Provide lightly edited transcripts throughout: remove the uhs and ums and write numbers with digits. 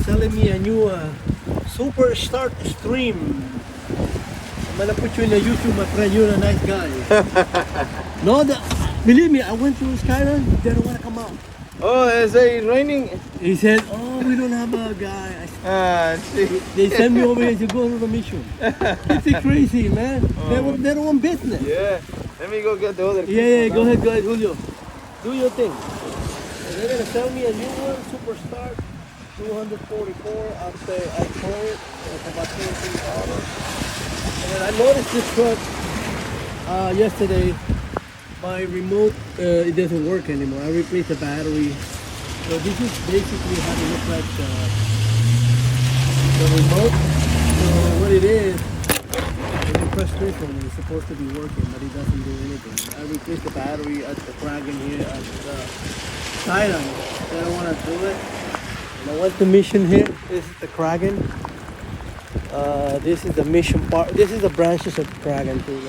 selling me a new Super Start Stream. I'm gonna put you in the YouTube, my friend. You're a nice guy. No, believe me, I went to Skyline. They don't want to come out. Oh, is it raining? He said, "Oh, we don't have a guy." See. They send me over here to go to the mission. It's crazy, man. They don't want business. Yeah. Let me go get the other. Yeah, go ahead, Julio. Do your thing. And they're gonna sell me a new one, Superstar, 244. I tore it. It's about $23. And then I noticed this truck yesterday. My remote, it doesn't work anymore. I replaced the battery. So this is basically how it looks like the remote. So what it is, when you press this one, it's supposed to be working, but it doesn't do anything. I replaced the battery at the Kraken here at the Thailand. They don't want to do it. And I went to mission here. This is the Kraken. This is the mission part. This is the branches of the Kraken too.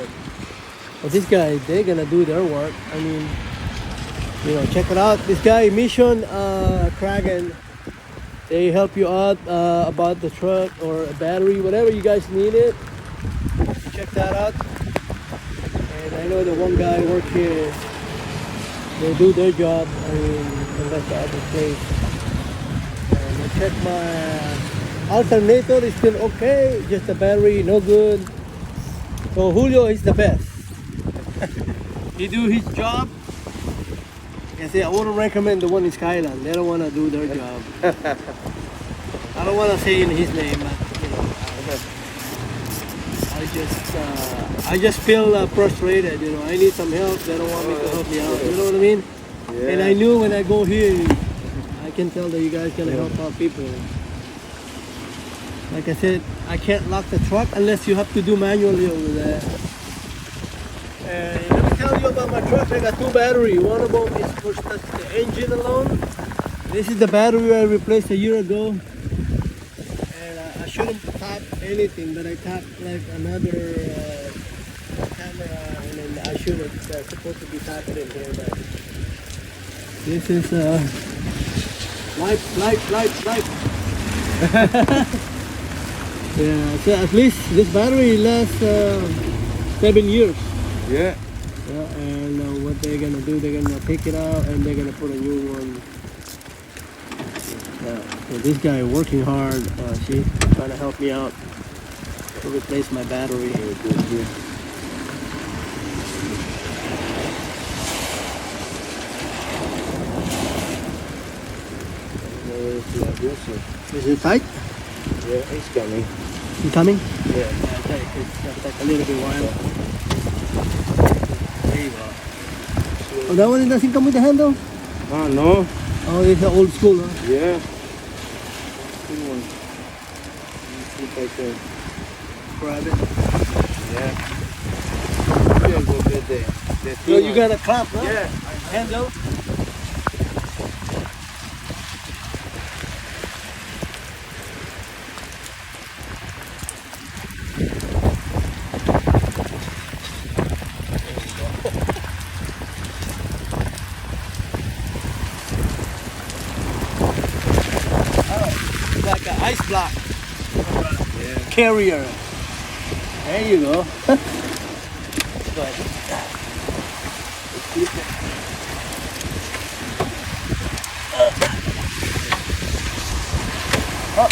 But this guy, they're gonna do their work. I mean, you know, check it out. This guy, Mission Kraken, they help you out about the truck or a battery, whatever you guys need it. Check that out. And I know the one guy work here. They do their job. I mean, and that's the other place. And I check my alternator is still okay. Just the battery, no good. So Julio is the best. He do his job. I say I wouldn't recommend the one in Skyland. They don't want to do their job. I don't want to say in his name, but you know, I just feel frustrated. You know, I need some help. They don't want me to help me out. You know what I mean? Yeah. And I knew when I go here, I can tell that you guys can help out people. Like I said, I can't lock the truck unless you have to do manually over there. And let me tell you about my truck. I got two batteries. One of them is for the engine alone. This is the battery I replaced a year ago. And I shouldn't tap anything, but I tapped like another camera, and then I should have supposed to be tapping in here. But this is light. Yeah, so at least this battery lasts 7 years. Yeah. Yeah, and what they're gonna do, they're gonna take it out and they're gonna put a new one. So this guy working hard, see, trying to help me out to replace my battery. Is it tight? Yeah, it's coming. You coming? Yeah. Okay, it's gonna take a little bit while. There you go. Oh, that one doesn't come with the handle? Oh, no. Oh, it's the old school, huh? Yeah. Good one. Let's see if I can Grab it. Yeah. Yeah, go get the So you got a clamp, huh? Yeah. Handle. Like an ice block carrier. There you go. But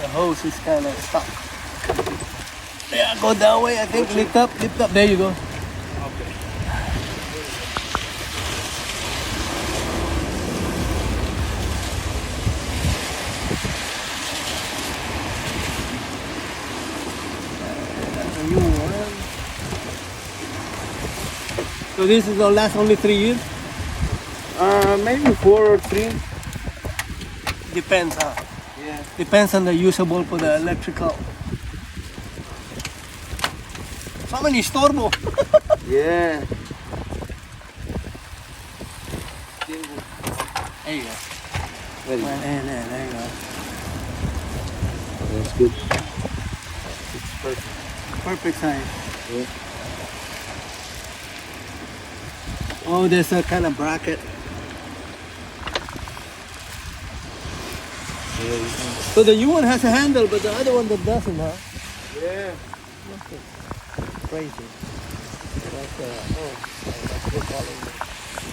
the hose is kind of stuck. Yeah, go that way. I think lift up. There you go. So this is gonna last only 3 years? Maybe 4 or 3. Depends, huh? Yeah. Depends on the usable for the electrical. Sama ni storbo. Yeah. There you go. Very good. There you go. That's good. It's perfect. Perfect size. Yeah. Oh, there's a kind of bracket. So the new one has a handle, but the other one that doesn't, huh? Yeah. Crazy. That's good quality.